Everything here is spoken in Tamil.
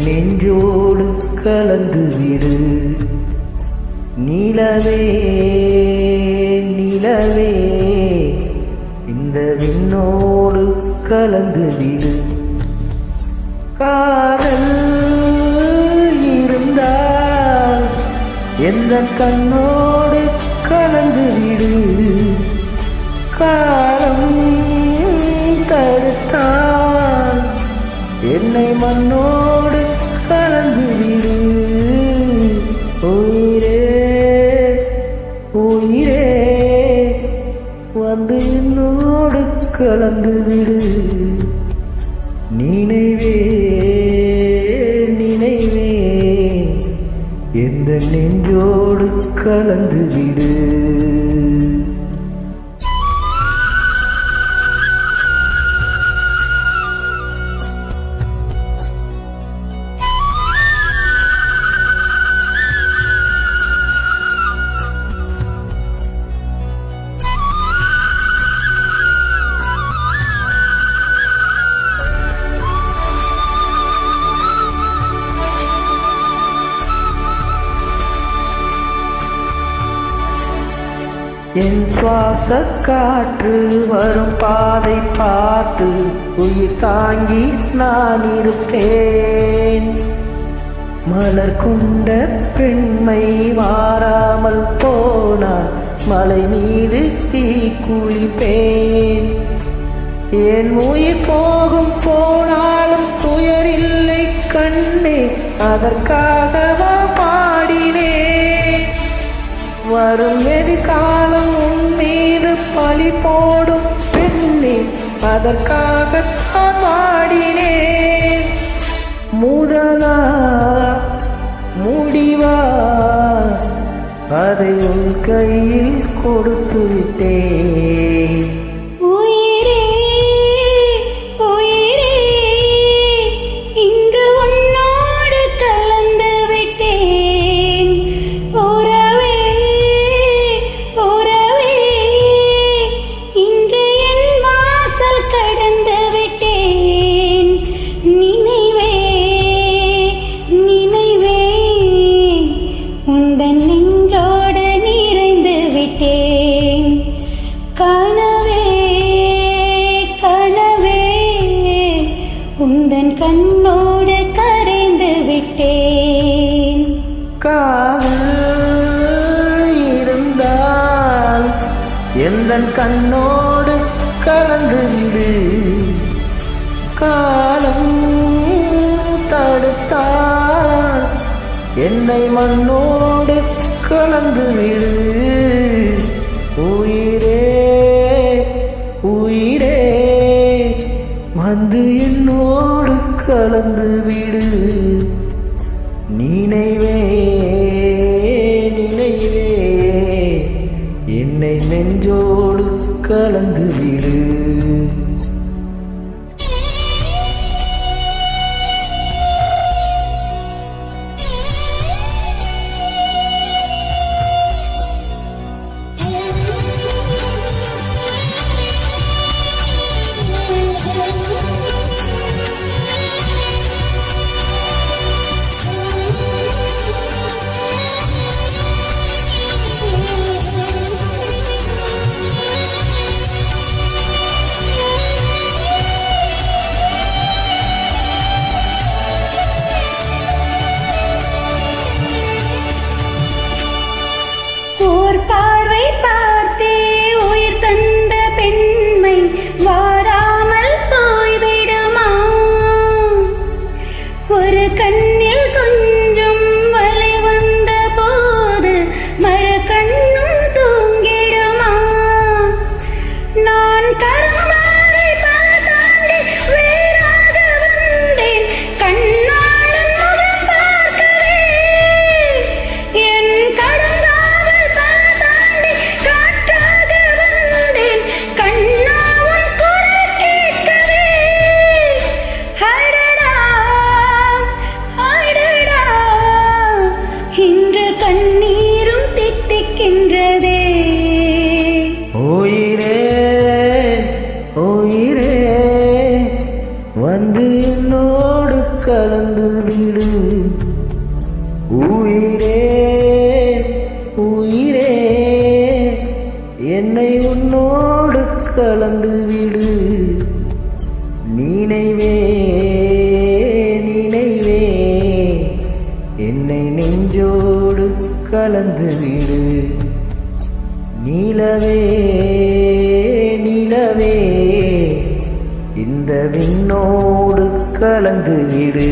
நெஞ்சோடு கலந்து விடு. நிலவே நிலவே இந்த விண்ணோடு கலந்து விடு. காதல் இருந்தால் எந்த கண்ணோடு கலந்து விடு. காலம் தடுத்தால் என்னை மண்ணோடு கலந்து விடு. உயிரே உயிரே வந்து என்னோடு கலந்து விடு. நினைவே நினைவே எந்த நெஞ்சோடு கலந்து விடு. என் சுவாச காற்று வரும் பாதை பார்த்து உயிர் தாங்கி நான் இருப்பேன். மலர் கொண்ட பெண்மை வாராமல் போனால் மலை மீது தீ குளிப்பேன். என் உயிர் போகும் போனாலும் துயரில்லை கண்ணே, அதற்காகவா பாடினேன். வரும் எதிர்காலம் உன் மீது பழி போடும் பெண்ணே, அதற்காகத்தான் பாடினேன். முதலா முடிவா அதை உன் கையில் கொடுத்து விட்டேன். உந்தன் கண்ணோடு கரைந்து விட்டேன். காதல் இருந்தால் எந்தன் கண்ணோடு கலந்து விடு. காலம் தடுத்தால் என்னை மண்ணோடு கலந்து விடு. உயிரே உயிரே வந்து என்னோடு கலந்து விடு. நினைவே நினைவே என்னை நெஞ்சோடு கலந்து விடு. என்னை நெஞ்சோடு கலந்து விடு. நிலவே நிலவே இந்த விண்ணோடு கலந்து விடு.